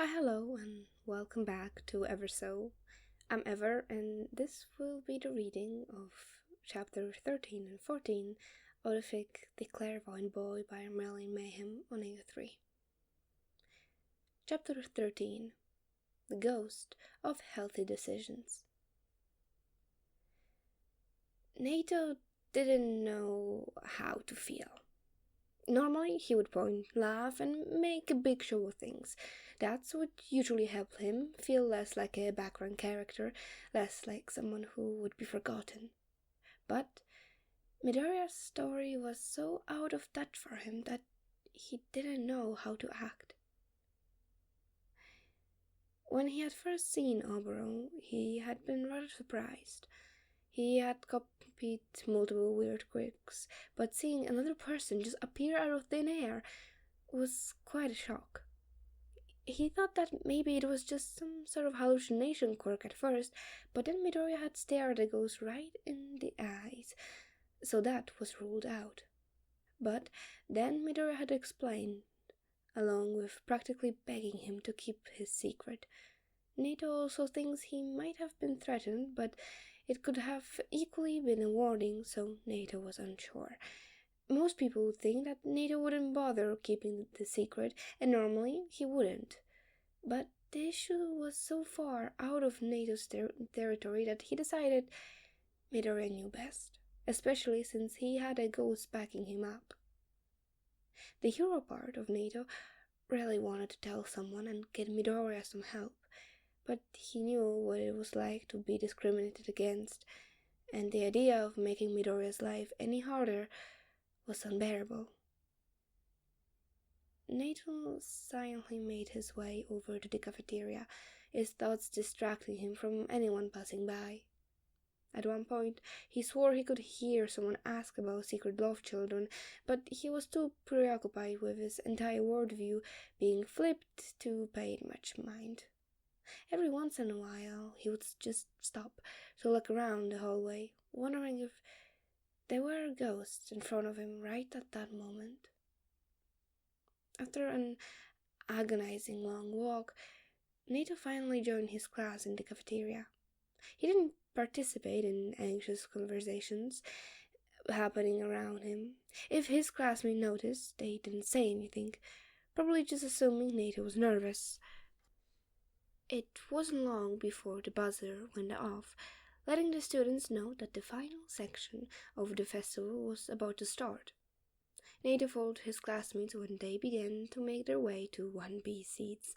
Hi, hello, and welcome back to Ever So. I'm Ever, and this will be the reading of chapter 13 and 14 of the fic The Clairvoyant Boy by Marilyn Mayhem on AO3. Chapter 13 The Ghost of Healthy Decisions. Nato didn't know how to feel. Normally, he would point, laugh, and make a big show of things. That's what usually helped him feel less like a background character, less like someone who would be forgotten. But Midoriya's story was so out of touch for him that he didn't know how to act. When he had first seen Oboro, he had been rather surprised. He had copied multiple weird quirks, but seeing another person just appear out of thin air was quite a shock. He thought that maybe it was just some sort of hallucination quirk at first, but then Midoriya had stared the ghost right in the eyes, so that was ruled out. But then Midoriya had explained, along with practically begging him to keep his secret. Nato also thinks he might have been threatened, but it could have equally been a warning, so Nato was unsure. Most people would think that Nato wouldn't bother keeping the secret, and normally he wouldn't. But the issue was so far out of Nato's territory that he decided Midoriya knew best, especially since he had a ghost backing him up. The hero part of Nato really wanted to tell someone and get Midoriya some help, but he knew what it was like to be discriminated against, and the idea of making Midoriya's life any harder was unbearable. Nato silently made his way over to the cafeteria, his thoughts distracting him from anyone passing by. At one point, he swore he could hear someone ask about secret love children, but he was too preoccupied with his entire worldview being flipped to pay much mind. Every once in a while, he would just stop to look around the hallway, wondering if there were ghosts in front of him right at that moment. After an agonizing long walk, Nato finally joined his class in the cafeteria. He didn't participate in anxious conversations happening around him. If his classmates noticed, they didn't say anything, probably just assuming Nato was nervous. It wasn't long before the buzzer went off, letting the students know that the final section of the festival was about to start. Nato followed his classmates when they began to make their way to 1B seats.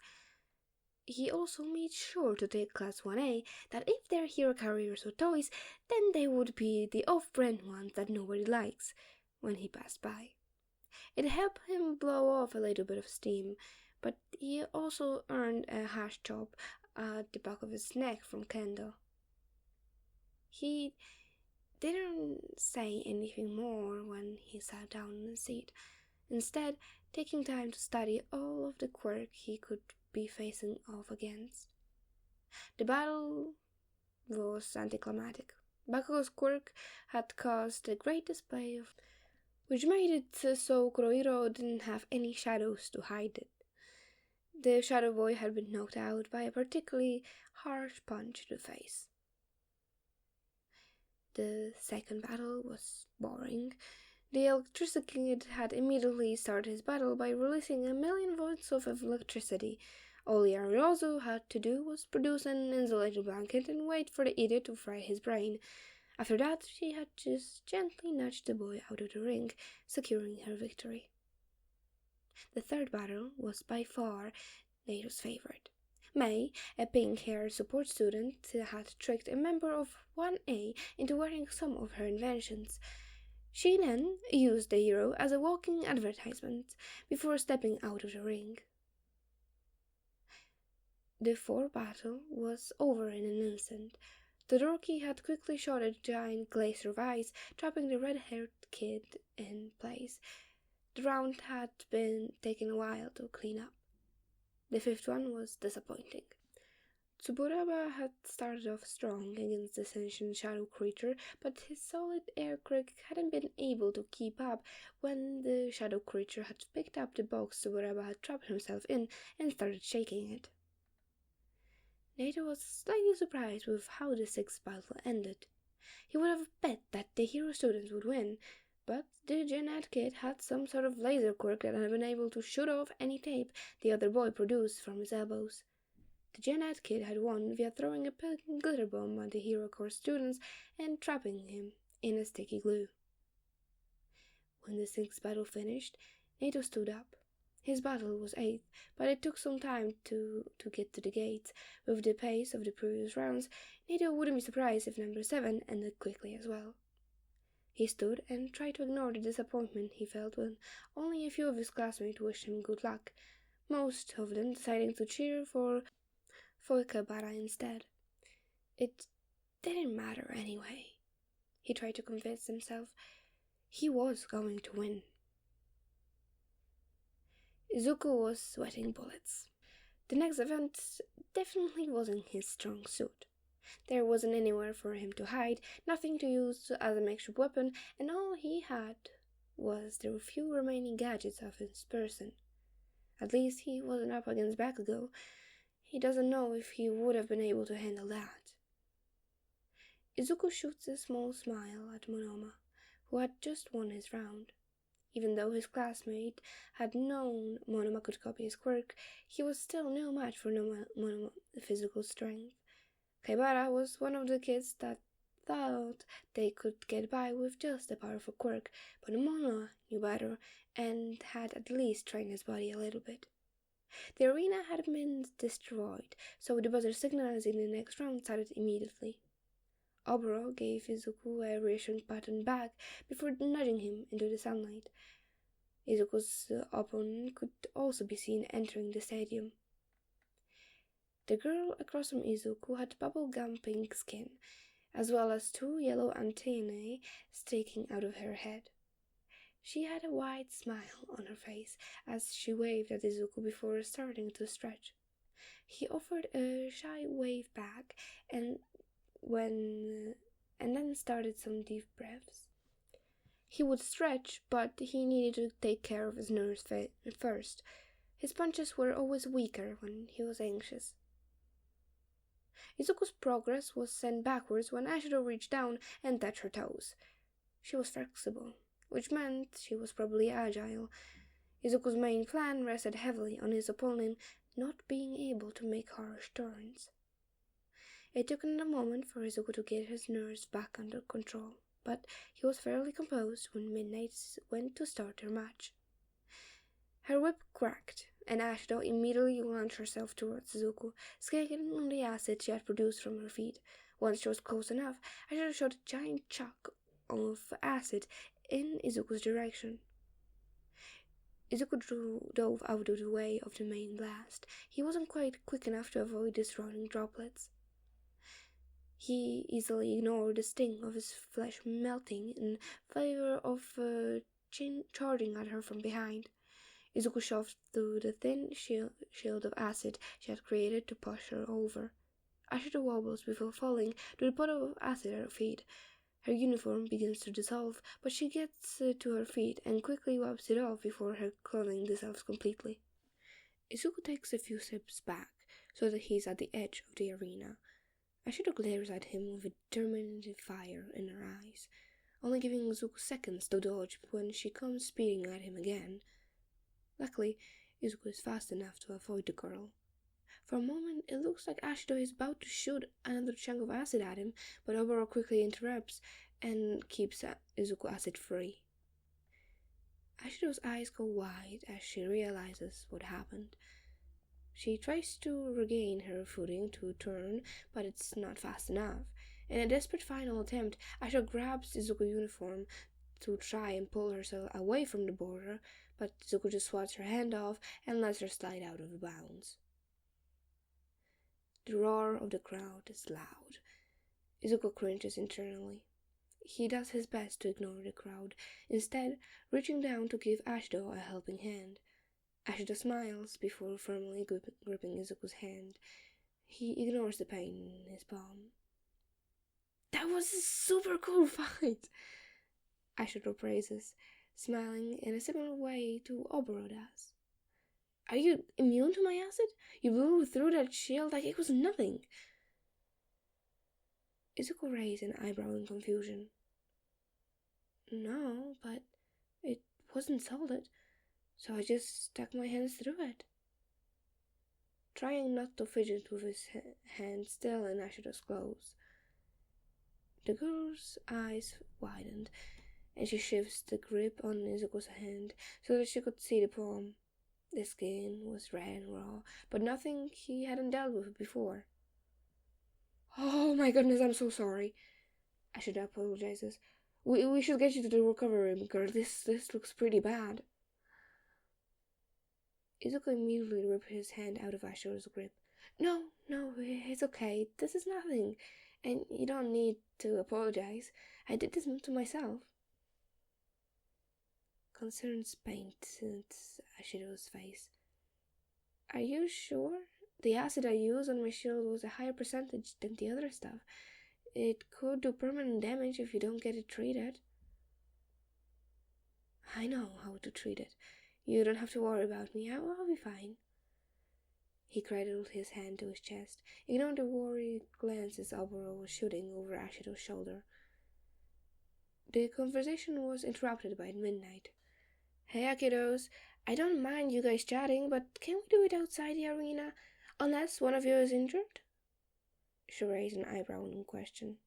He also made sure to tell Class 1A that if their hero carriers were toys, then they would be the off-brand ones that nobody likes when he passed by. It helped him blow off a little bit of steam, but he also earned a hash chop at the back of his neck from Kendo. He didn't say anything more when he sat down in the seat, instead taking time to study all of the quirk he could be facing off against. The battle was anticlimactic. Bakugo's quirk had caused a great display of which made it so Kurohiro didn't have any shadows to hide it. The Shadow Boy had been knocked out by a particularly harsh punch to the face. The second battle was boring. The Electricity Kid had immediately started his battle by releasing 1,000,000 volts of electricity. All Ariozu had to do was produce an insulated blanket and wait for the idiot to fry his brain. After that, she had just gently nudged the boy out of the ring, securing her victory. The third battle was by far Nato's favorite. May, a pink-haired support student, had tricked a member of 1A into wearing some of her inventions. She then used the hero as a walking advertisement before stepping out of the ring. The fourth battle was over in an instant. Todoroki had quickly shot a giant glacier of ice, trapping the red-haired kid in place. The round had been taking a while to clean up. The fifth one was disappointing. Tsuburaba had started off strong against the sentient shadow creature, but his solid air crick hadn't been able to keep up when the shadow creature had picked up the box Tsuburaba had trapped himself in and started shaking it. Nato was slightly surprised with how the sixth battle ended. He would have bet that the hero students would win, but the Gen Ed kid had some sort of laser quirk that had been able to shoot off any tape the other boy produced from his elbows. The Gen Ed kid had won via throwing a pink glitter bomb at the hero course students and trapping him in a sticky glue. When the sixth battle finished, Nato stood up. His battle was 8th, but it took some time to get to the gates. With the pace of the previous rounds, Nato wouldn't be surprised if number 7 ended quickly as well. He stood and tried to ignore the disappointment he felt when only a few of his classmates wished him good luck, most of them deciding to cheer for Kabara instead. It didn't matter anyway. He tried to convince himself he was going to win. Izuku was sweating bullets. The next event definitely wasn't his strong suit. There wasn't anywhere for him to hide, nothing to use as a makeshift weapon, and all he had was the few remaining gadgets of his person. At least he wasn't up against Bakugo. He doesn't know if he would have been able to handle that. Izuku shoots a small smile at Monoma, who had just won his round. Even though his classmate had known Monoma could copy his quirk, he was still no match for Monoma's physical strength. Kaibara was one of the kids that thought they could get by with just a powerful quirk, but Monoma knew better and had at least trained his body a little bit. The arena had been destroyed, so the buzzer signalizing the next round started immediately. Oboro gave Izuku a reassuring pat on the back before nudging him into the sunlight. Izuku's opponent could also be seen entering the stadium. The girl across from Izuku had bubblegum pink skin, as well as 2 yellow antennae sticking out of her head. She had a wide smile on her face as she waved at Izuku before starting to stretch. He offered a shy wave back and then started some deep breaths. He would stretch, but he needed to take care of his nerves first. His punches were always weaker when he was anxious. Izuku's progress was sent backwards when Ashido reached down and touched her toes. She was flexible, which meant she was probably agile. Izuku's main plan rested heavily on his opponent not being able to make harsh turns. It took another moment for Izuku to get his nerves back under control, but he was fairly composed when Midnight went to start their match. Her whip cracked, and Ashido immediately launched herself towards Izuku, skating on the acid she had produced from her feet. Once she was close enough, Ashido shot a giant chunk of acid in Izuku's direction. Izuku dove out of the way of the main blast. He wasn't quite quick enough to avoid the surrounding droplets. He easily ignored the sting of his flesh melting in favor of charging at her from behind. Izuku shoved through the thin shield of acid she had created to push her over. Ashido wobbles before falling to the puddle of acid at her feet. Her uniform begins to dissolve, but she gets to her feet and quickly wipes it off before her clothing dissolves completely. Izuku takes a few steps back so that he's at the edge of the arena. Ashido glares at him with a determined fire in her eyes, only giving Izuku seconds to dodge when she comes speeding at him again. Luckily, Izuku is fast enough to avoid the girl. For a moment, it looks like Ashido is about to shoot another chunk of acid at him, but Oboro quickly interrupts and keeps Izuku acid free. Ashido's eyes go wide as she realizes what happened. She tries to regain her footing to turn, but it's not fast enough. In a desperate final attempt, Ashido grabs Izuku's uniform to try and pull herself away from the border, but Izuku just swats her hand off and lets her slide out of bounds. The roar of the crowd is loud. Izuku cringes internally. He does his best to ignore the crowd, instead reaching down to give Ashido a helping hand. Ashido smiles before firmly gripping Izuku's hand. He ignores the pain in his palm. That was a super cool fight, Ashido praises, smiling in a similar way to Oboro does. Are you immune to my acid? You blew through that shield like it was nothing. Izuku raised an eyebrow in confusion. No, but it wasn't solid, so I just stuck my hands through it. Trying not to fidget with his hand still in Ashido's clothes. The girl's eyes widened, and she shifts the grip on Izuku's hand so that she could see the palm. The skin was red and raw, but nothing he hadn't dealt with before. Oh my goodness, I'm so sorry. Ashido apologizes. We should get you to the recovery room, girl. This looks pretty bad. Izuku immediately ripped his hand out of Ashido's grip. No, it's okay. This is nothing. And you don't need to apologize. I did this to myself. Concern painted Ashido's face. Are you sure? The acid I used on my shield was a higher percentage than the other stuff. It could do permanent damage if you don't get it treated. I know how to treat it. You don't have to worry about me. I'll be fine. He cradled his hand to his chest, ignoring the worried glances Oboro was shooting over Ashido's shoulder. The conversation was interrupted by midnight. Hey, kiddos, I don't mind you guys chatting, but can we do it outside the arena, unless one of you is injured? She raised an eyebrow in question.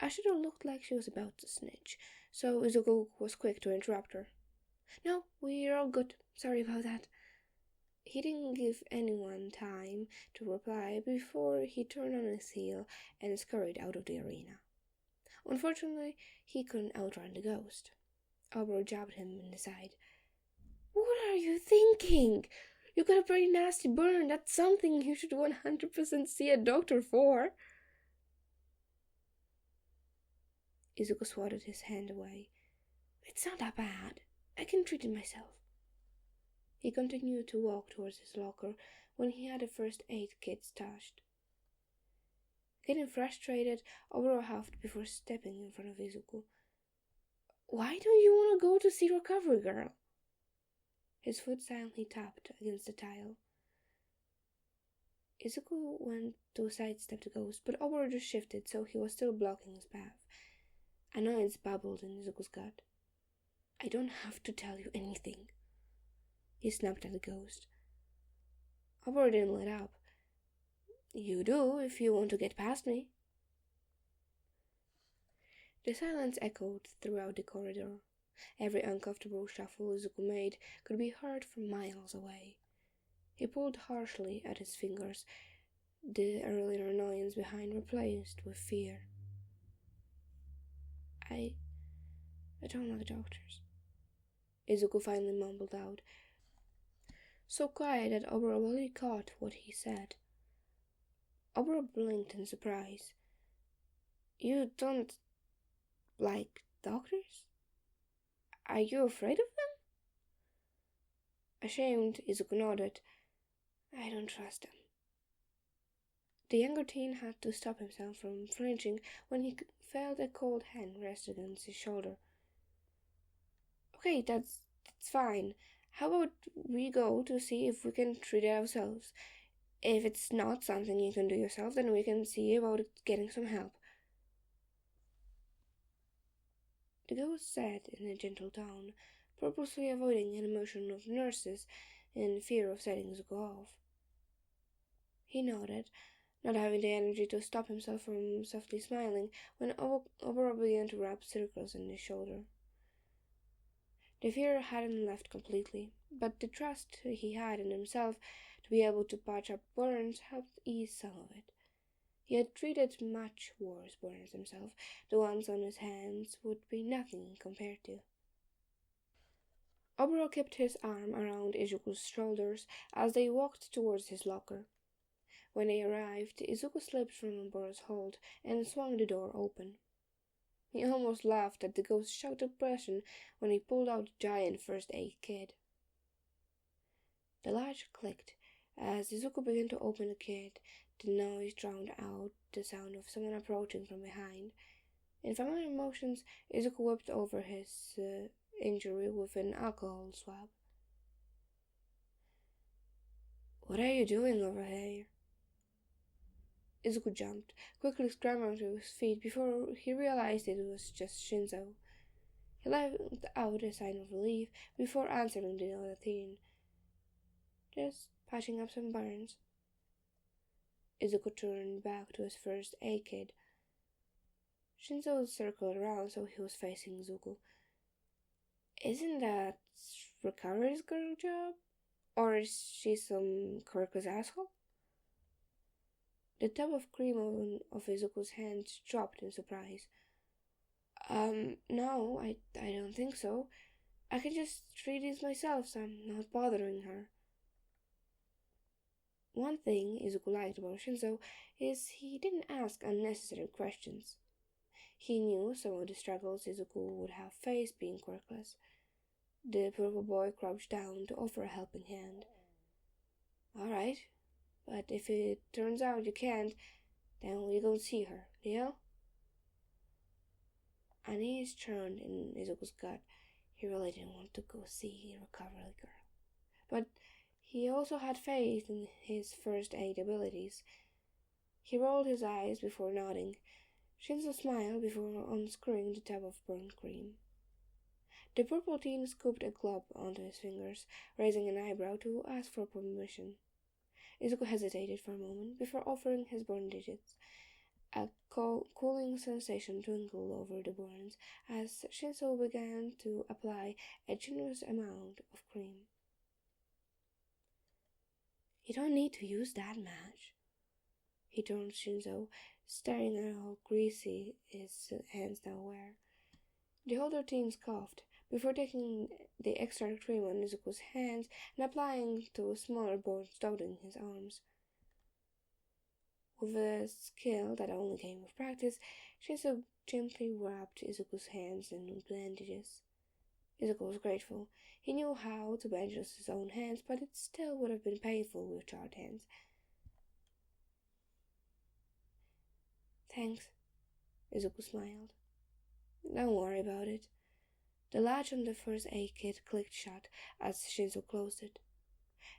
Ashido looked like she was about to snitch, so Izuku was quick to interrupt her. No, we're all good. Sorry about that. He didn't give anyone time to reply before he turned on his heel and scurried out of the arena. Unfortunately, he couldn't outrun the ghost. Oboro jabbed him in the side. What are you thinking? You got a pretty nasty burn. That's something you should 100% see a doctor for. Izuku swatted his hand away. It's not that bad. I can treat it myself. He continued to walk towards his locker when he had the first aid kit stashed. Getting frustrated, Oboro huffed before stepping in front of Izuku. Why don't you want to go to see Recovery Girl? His foot silently tapped against the tile. Izuku went to sidestep the ghost, but Oboro just shifted, so he was still blocking his path. Annoyance bubbled in Izuku's gut. I don't have to tell you anything. He snapped at the ghost. Oboro didn't let up. You do, if you want to get past me. The silence echoed throughout the corridor. Every uncomfortable shuffle Izuku made could be heard from miles away. He pulled harshly at his fingers, the earlier annoyance behind replaced with fear. I don't like doctors, Izuku finally mumbled out, so quiet that Oboro barely caught what he said. Oboro blinked in surprise. You don't like doctors? Are you afraid of them? Ashamed, Izuku nodded. I don't trust them. The younger teen had to stop himself from flinching when he felt a cold hand rest against his shoulder. Okay, that's fine. How about we go to see if we can treat it ourselves? If it's not something you can do yourself, then we can see about getting some help. The ghost said in a gentle tone, purposely avoiding an emotion of nurses in fear of setting Izuku off. He nodded, not having the energy to stop himself from softly smiling when Oboro began to wrap circles in his shoulder. The fear hadn't left completely, but the trust he had in himself to be able to patch up burns helped ease some of it. He had treated much worse burns himself. The ones on his hands would be nothing compared to. Oboro kept his arm around Izuku's shoulders as they walked towards his locker. When they arrived, Izuku slipped from Oboro's hold and swung the door open. He almost laughed at the ghost's shocked expression when he pulled out the giant first aid kit. The latch clicked As Izuku began to open the gate, the noise drowned out the sound of someone approaching from behind. In familiar motions, Izuku wiped over his injury with an alcohol swab. "What are you doing over here?" Izuku jumped, quickly scrambling to his feet before he realized it was just Shinszo. He let out a sign of relief before answering the other teen. "Just patching up some burns." Izuku turned back to his first aid kit. Shinszo circled around so he was facing Izuku. "Isn't that Recovery's girl job? Or is she some quirkless asshole?" The tub of cream of Izuku's hands dropped in surprise. No, I don't think so. I can just treat these myself, so I'm not bothering her." One thing Izuku liked about Shinszo is he didn't ask unnecessary questions. He knew some of the struggles Izuku would have faced being quirkless. The purple boy crouched down to offer a helping hand. "Alright, but if it turns out you can't, then we'll go see her, deal?" Unease churned in Izuku's gut. He really didn't want to go see the recovery girl. But he also had faith in his first aid abilities. He rolled his eyes before nodding. Shinszo smiled before unscrewing the tub of burnt cream. The purple teen scooped a glob onto his fingers, raising an eyebrow to ask for permission. Izuku hesitated for a moment before offering his bandages. A cooling sensation twinkled over the burns as Shinszo began to apply a generous amount of cream. "You don't need to use that much," he told Shinszo, staring at how greasy his hands now were. The older teen scoffed, before taking the extra cream on Izuku's hands and applying to smaller burns dotting his arms. With a skill that only came with practice, Shinszo gently wrapped Izuku's hands in bandages. Izuku was grateful. He knew how to bandage his own hands, but it still would have been painful with charred hands. "Thanks," Izuku smiled. "Don't worry about it." The latch on the first aid kit clicked shut as Shinszo closed it.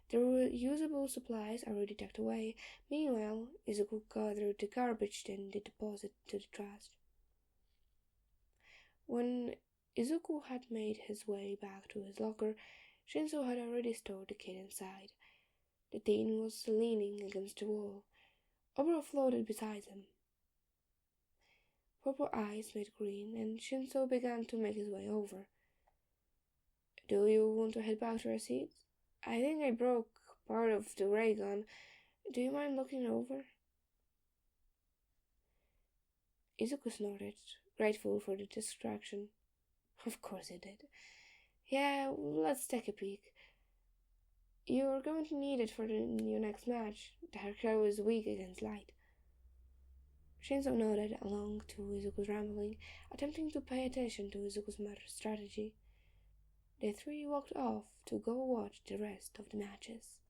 The reusable supplies already tucked away. Meanwhile, Izuku gathered the garbage then the deposit to the trash. When Izuku had made his way back to his locker, Shinszo had already stored the kit inside. The teen was leaning against the wall. Oboro floated beside him. Purple eyes made green, and Shinszo began to make his way over. "Do you want to head back to our seats? I think I broke part of the ray gun. Do you mind looking over?" Izuku snorted, grateful for the distraction. Of course he did. "Yeah, let's take a peek. You're going to need it for your next match. Dark Shadow is weak against light." Shinszo nodded along to Izuku's rambling, attempting to pay attention to Izuku's murder strategy. The three walked off to go watch the rest of the matches.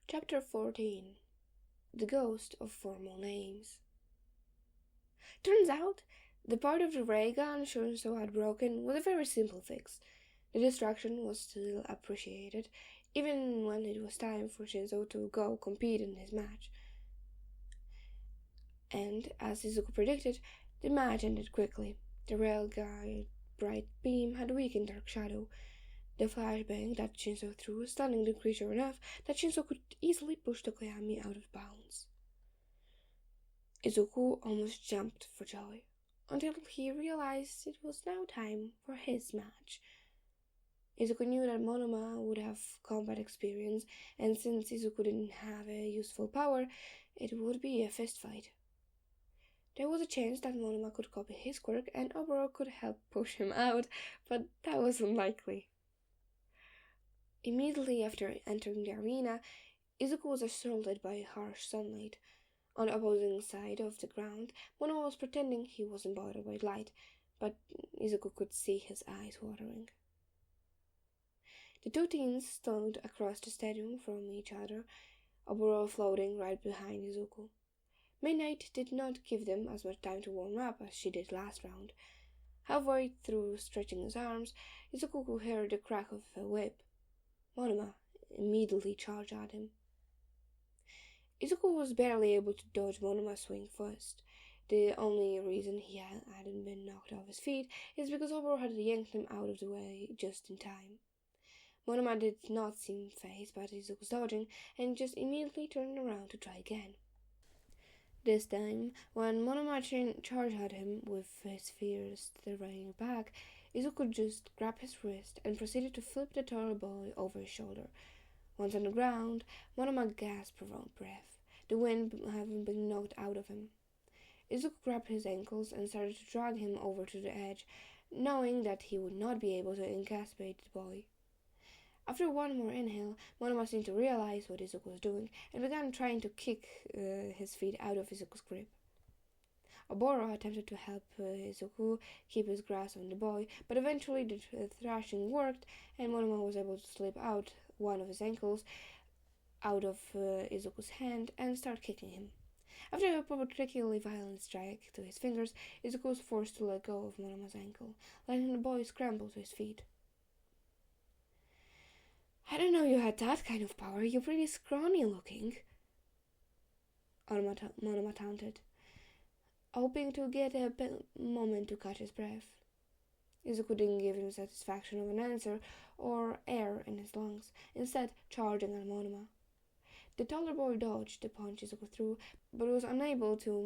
Chapter 14. The Ghost of Formal Names. Turns out, the part of the ray gun Shinszo had broken was a very simple fix. The distraction was still appreciated, even when it was time for Shinszo to go compete in his match. And, as Izuku predicted, the match ended quickly. The rail guide bright beam had weakened Dark Shadow. The flashbang that Shinszo threw stunning the creature enough that Shinszo could easily push the Koyami out of bounds. Izuku almost jumped for joy, until he realized it was now time for his match. Izuku knew that Monoma would have combat experience, and since Izuku didn't have a useful power, it would be a fistfight. There was a chance that Monoma could copy his quirk and Oboro could help push him out, but that was unlikely. Immediately after entering the arena, Izuku was assaulted by harsh sunlight. On the opposing side of the ground, Monoma was pretending he wasn't bothered by light, but Izuku could see his eyes watering. The two teens stood across the stadium from each other, Oboro floating right behind Izuku. Midnight did not give them as much time to warm up as she did last round. Halfway through stretching his arms, Izuku could hear the crack of a whip. Monoma immediately charged at him. Izuku was barely able to dodge Monoma's swing first. The only reason he hadn't been knocked off his feet is because Oboro had yanked him out of the way just in time. Monoma did not seem fazed by Izuku's dodging and just immediately turned around to try again. This time, when Monoma charged at him with his fierce right back, Izuku just grabbed his wrist and proceeded to flip the tall boy over his shoulder. Once on the ground, Monoma gasped for breath, the wind having been knocked out of him. Izuku grabbed his ankles and started to drag him over to the edge, knowing that he would not be able to incapacitate the boy. After one more inhale, Monoma seemed to realize what Izuku was doing and began trying to kick his feet out of Izuku's grip. Oboro attempted to help Izuku keep his grasp on the boy, but eventually the thrashing worked and Monoma was able to slip out one of his ankles out of Izuku's hand and start kicking him. After a particularly violent strike to his fingers, Izuku was forced to let go of Monoma's ankle, letting the boy scramble to his feet. "I don't know you had that kind of power. You're pretty scrawny looking," Monoma taunted, hoping to get a moment to catch his breath. Izuku didn't give him satisfaction of an answer or air in his lungs, instead charging at Monoma. The taller boy dodged the punch Izuku threw, but was unable to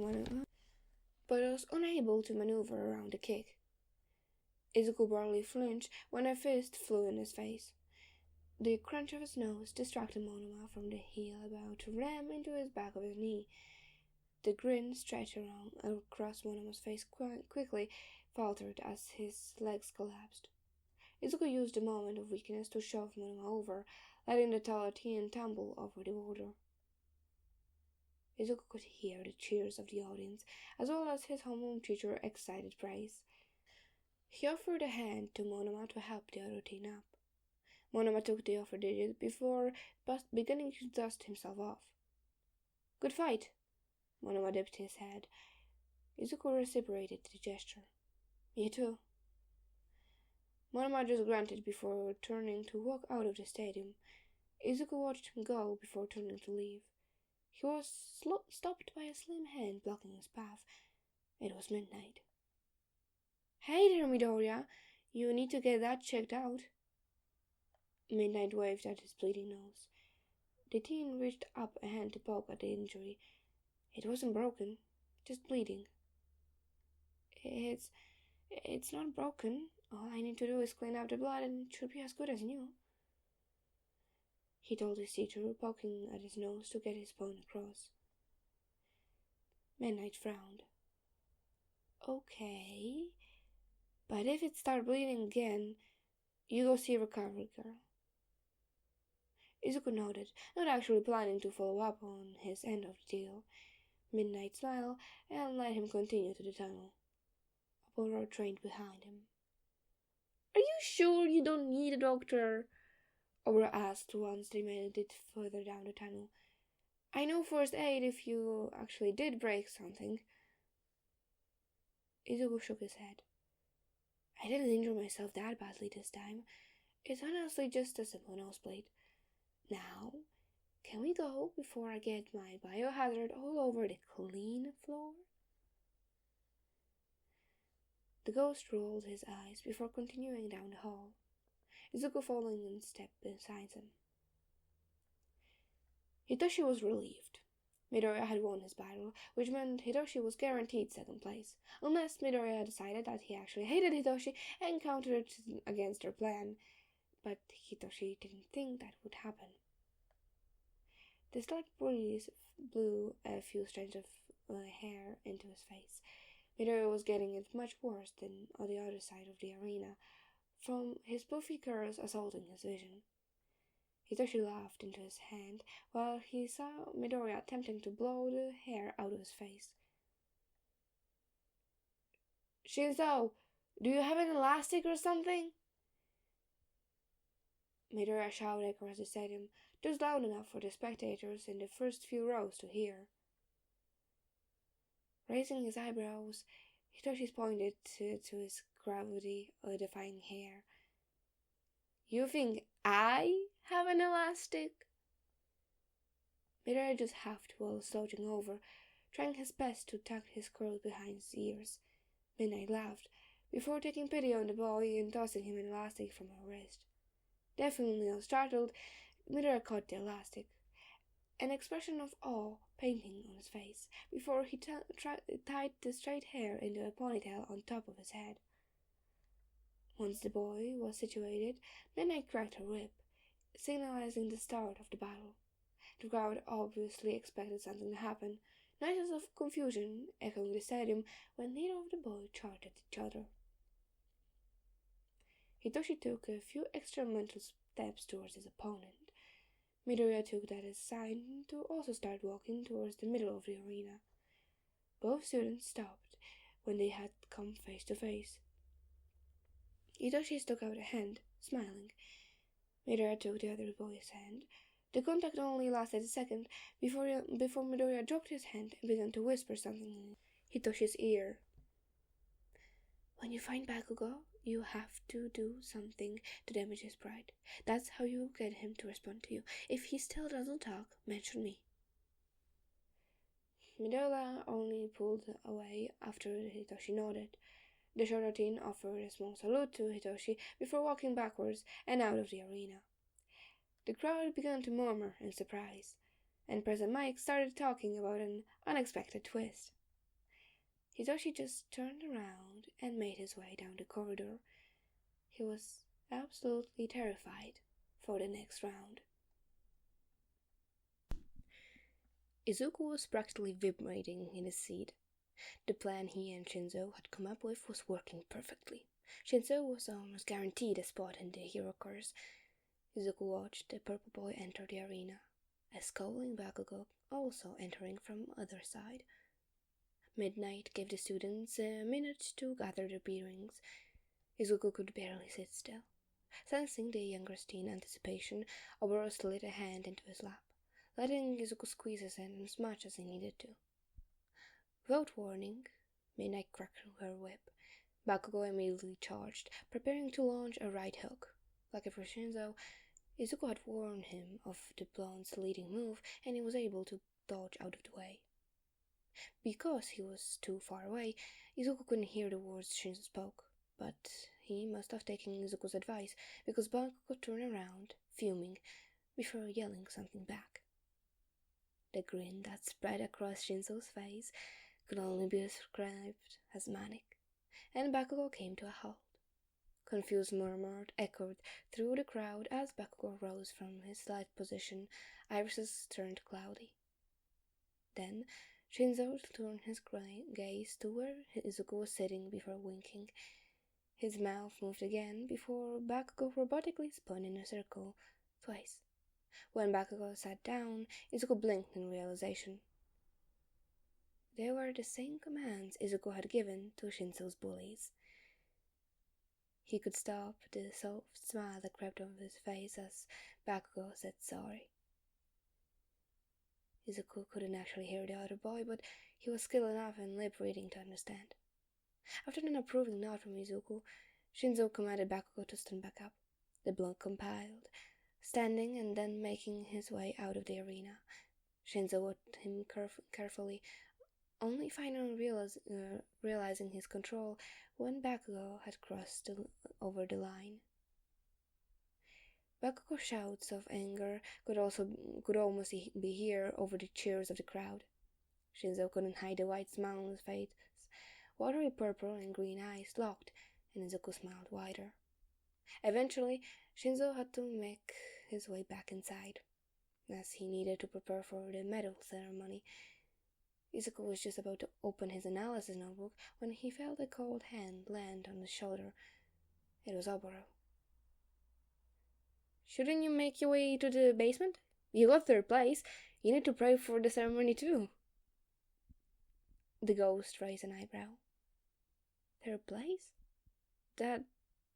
maneuver around the kick. Izuku barely flinched when a fist flew in his face. The crunch of his nose distracted Monoma from the heel about to ram into his back of his knee. The grin stretched across Monoma's face quickly faltered as his legs collapsed. Izuku used the moment of weakness to shove Monoma over, letting the taller teen tumble over the boulder. Izuku could hear the cheers of the audience, as well as his homeroom teacher's excited praise. He offered a hand to Monoma to help the other teen up. Monoma took the offered digit before beginning to dust himself off. "Good fight." Monoma dipped his head. Izuku reciprocated the gesture. "You too." Monoma just grunted before turning to walk out of the stadium. Izuku watched him go before turning to leave. He was stopped by a slim hand blocking his path. It was Midnight. "Hey there, Midoriya. You need to get that checked out." Midnight waved at his bleeding nose. The teen reached up a hand to poke at the injury. It wasn't broken, just bleeding. It's not broken. All I need to do is clean up the blood and it should be as good as new," he told his teacher, poking at his nose to get his point across. Midnight frowned. "Okay, but if it starts bleeding again, you go see a recovery girl." Izuku nodded, not actually planning to follow up on his end of the deal. Midnight smiled and let him continue to the tunnel. Oboro trained behind him. "Are you sure you don't need a doctor?" Oboro asked once they made it further down the tunnel. "I know first aid if you actually did break something." Izuku shook his head. "I didn't injure myself that badly this time. It's honestly just a simple nosebleed. Now, can we go before I get my biohazard all over the clean floor?" The ghost rolled his eyes before continuing down the hall, Izuku following in step beside him. Hitoshi was relieved. Midoriya had won his battle, which meant Hitoshi was guaranteed second place, unless Midoriya decided that he actually hated Hitoshi and countered against their plan, but Hitoshi didn't think that would happen. The slight breeze blew a few strands of hair into his face. Midoriya was getting it much worse than on the other side of the arena, from his poofy curls assaulting his vision. Hitoshi laughed into his hand while he saw Midoriya attempting to blow the hair out of his face. "Shinszo, do you have an elastic or something?" Midoriya shouted across the stadium, just loud enough for the spectators in the first few rows to hear. Raising his eyebrows, Hitoshi pointed to his gravity-defying hair. You think I have an elastic? Midoriya just huffed while slouching over, trying his best to tuck his curls behind his ears. Midnight laughed, before taking pity on the boy and tossing him an elastic from her wrist. Definitely startled, Midoriya caught the elastic, an expression of awe painting on his face, before he tied the straight hair into a ponytail on top of his head. Once the boy was situated, Midnight cracked her whip, signalizing the start of the battle. The crowd obviously expected something to happen, noises of confusion echoing the stadium when neither of the boys charged at each other. Hitoshi took a few extra mental steps towards his opponent. Midoriya took that as a sign to also start walking towards the middle of the arena. Both students stopped when they had come face to face. Hitoshi stuck out a hand, smiling. Midoriya took the other boy's hand. The contact only lasted a second before Midoriya dropped his hand and began to whisper something in Hitoshi's ear. When you find Bakugo, you have to do something to damage his pride. That's how you get him to respond to you. If he still doesn't talk, mention me. Midoriya only pulled away after Hitoshi nodded. The shorter teen offered a small salute to Hitoshi before walking backwards and out of the arena. The crowd began to murmur in surprise, and President Mike started talking about an unexpected twist. Hitoshi just turned around and made his way down the corridor. He was absolutely terrified for the next round. Izuku was practically vibrating in his seat. The plan he and Shinszo had come up with was working perfectly. Shinszo was almost guaranteed a spot in the hero course. Izuku watched the purple boy enter the arena, a scowling Bakugo also entering from the other side. Midnight gave the students a minute to gather their bearings. Izuku could barely sit still. Sensing the younger teen's anticipation, Oboro slid a hand into his lap, letting Izuku squeeze his hand as much as he needed to. Without warning, Midnight cracked her whip. Bakugo immediately charged, preparing to launch a right hook. Lucky for Shinszo, Izuku had warned him of the blonde's leading move, and he was able to dodge out of the way. Because he was too far away, Izuku couldn't hear the words Shinszo spoke, but he must have taken Izuku's advice, because Bakugo turned around, fuming, before yelling something back. The grin that spread across Shinszo's face could only be described as manic, and Bakugo came to a halt. Confused murmurs echoed through the crowd as Bakugo rose from his slight position. Irises turned cloudy. Then Shinszo turned his gaze to where Izuku was sitting before winking. His mouth moved again before Bakugo robotically spun in a circle twice. When Bakugo sat down, Izuku blinked in realization. They were the same commands Izuku had given to Shinszo's bullies. He could stop the soft smile that crept over his face as Bakugo said sorry. Izuku couldn't actually hear the other boy, but he was skilled enough in lip reading to understand. After an approving nod from Izuku, Shinszo commanded Bakugo to stand back up. The blood compiled, standing and then making his way out of the arena. Shinszo watched him carefully, only finally realizing his control when Bakugo had crossed over the line. Bakugo's shouts of anger could almost be heard over the cheers of the crowd. Shinszo couldn't hide the wide smile on his face. Watery purple and green eyes locked, and Izuku smiled wider. Eventually, Shinszo had to make his way back inside, as he needed to prepare for the medal ceremony. Izuku was just about to open his analysis notebook when he felt a cold hand land on his shoulder. It was Oboro. Shouldn't you make your way to the basement? You got third place. You need to pray for the ceremony too. The ghost raised an eyebrow. Third place? That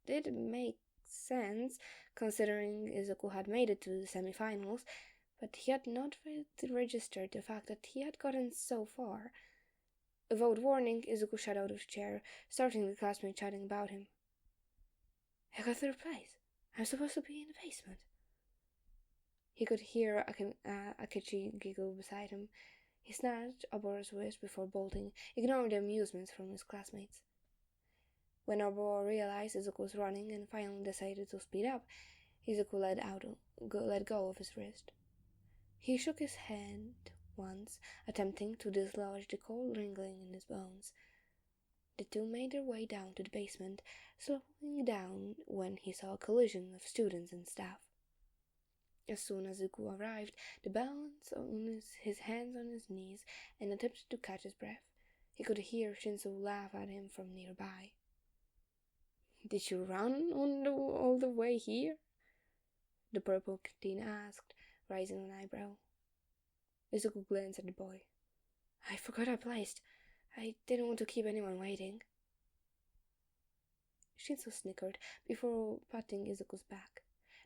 didn't make sense, considering Izuku had made it to the semifinals, but he had not registered the fact that he had gotten so far. Without warning, Izuku shot out of the chair, starting the classmates chatting about him. I got third place. I'm supposed to be in the basement. He could hear Akechi giggle beside him. He snatched Oboro's wrist before bolting, ignoring the amusements from his classmates. When Oboro realized Izuku was running and finally decided to speed up, Izuku let go of his wrist. He shook his head once, attempting to dislodge the cold wrinkling in his bones. The two made their way down to the basement, slowing down when he saw a collision of students and staff. As soon as Izuku arrived, the balanced on his hands on his knees and attempted to catch his breath. He could hear Shinszo laugh at him from nearby. Did you run all the way here? The purple teen asked, raising an eyebrow. Izuku glanced at the boy. I forgot I placed. I didn't want to keep anyone waiting. Shinszo snickered before patting Izuku's back.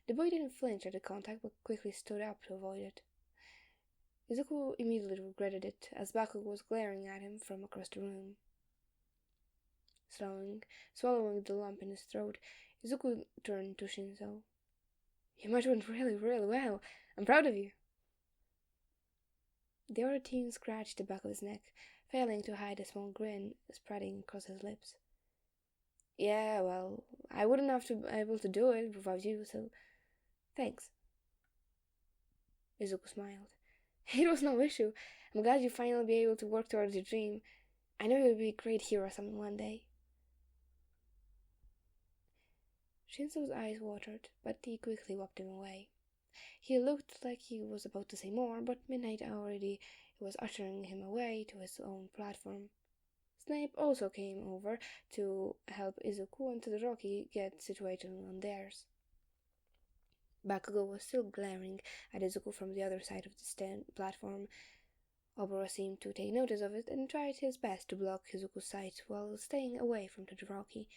The boy didn't flinch at the contact, but quickly stood up to avoid it. Izuku immediately regretted it, as Bakugo was glaring at him from across the room. Swallowing the lump in his throat, Izuku turned to Shinszo. You match went really, really well. I'm proud of you. The other teen scratched the back of his neck, failing to hide a small grin spreading across his lips. Yeah, well, I wouldn't have to be able to do it without you, so thanks. Izuku smiled. It was no issue. I'm glad you finally be able to work towards your dream. I know you'll be a great hero one day. Shinzo's eyes watered, but he quickly wiped them away. He looked like he was about to say more, but midnight already was ushering him away to his own platform. Snape also came over to help Izuku and Todoroki get situated on theirs. Bakugo was still glaring at Izuku from the other side of the platform. Oboro seemed to take notice of it and tried his best to block Izuku's sight while staying away from Todoroki.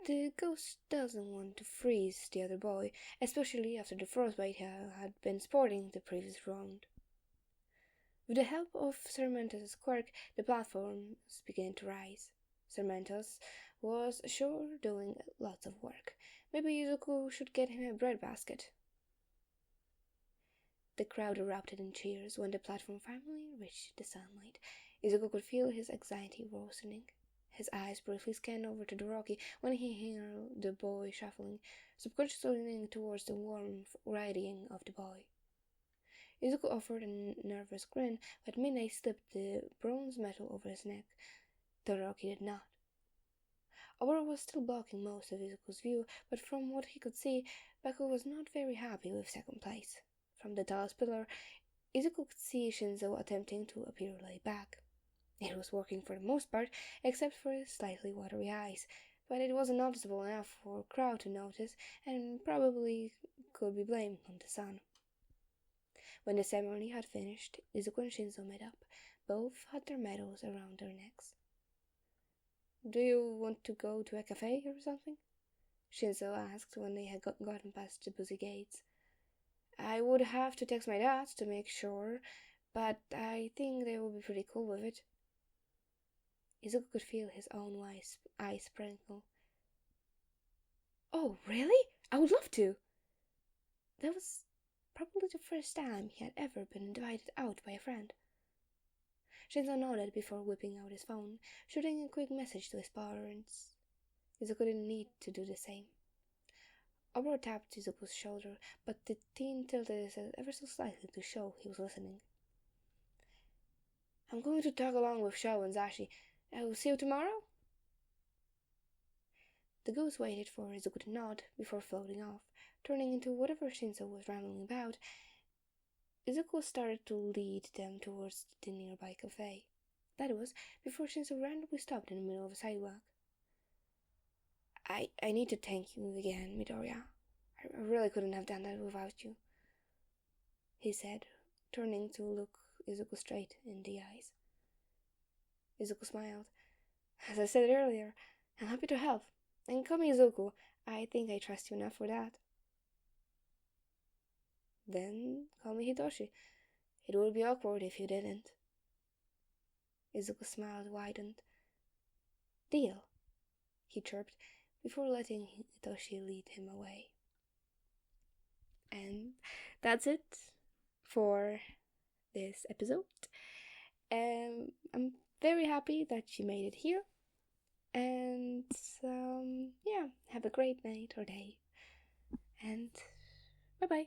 The ghost doesn't want to freeze the other boy, especially after the frostbite he had been sporting the previous round. With the help of Sarmentos' quirk, the platforms began to rise. Sarmentos was sure doing lots of work. Maybe Izuku should get him a breadbasket. The crowd erupted in cheers when the platform finally reached the sunlight. Izuku could feel his anxiety worsening. His eyes briefly scanned over to Todoroki when he heard the boy shuffling, subconsciously leaning towards the warm riding of the boy. Izuku offered a nervous grin, but Midnight slipped the bronze medal over his neck. Todoroki did not. Oboro was still blocking most of Izuku's view, but from what he could see, Bakugo was not very happy with second place. From the tallest pillar, Izuku could see Shinszo attempting to appear laid back. It was working for the most part, except for his slightly watery eyes, but it wasn't noticeable enough for a crowd to notice, and probably could be blamed on the sun. When the ceremony had finished, Izuku and Shinszo met up. Both had their medals around their necks. Do you want to go to a cafe or something? Shinszo asked when they had gotten past the busy gates. I would have to text my dad to make sure, but I think they will be pretty cool with it. Izuku could feel his own eyes sprinkle. Oh, really? I would love to! That was probably the first time he had ever been invited out by a friend. Shinszo nodded before whipping out his phone, shooting a quick message to his parents. Izuku didn't need to do the same. Oboro tapped Izuku's shoulder, but the teen tilted his head ever so slightly to show he was listening. I'm going to tag along with Shou and Zashi. I will see you tomorrow? The ghost waited for Izuku to nod before floating off, turning into whatever Shinszo was rambling about. Izuku started to lead them towards the nearby cafe. That was before Shinszo randomly stopped in the middle of a sidewalk. I need to thank you again, Midoriya. I really couldn't have done that without you, he said, turning to look Izuku straight in the eyes. Izuku smiled. As I said earlier, I'm happy to help. And call me Izuku. I think I trust you enough for that. Then call me Hitoshi. It would be awkward if you didn't. Izuku smiled widened. Deal, he chirped before letting Hitoshi lead him away. And that's it for this episode. I'm very happy that you made it here. And yeah, have a great night or day. And bye bye.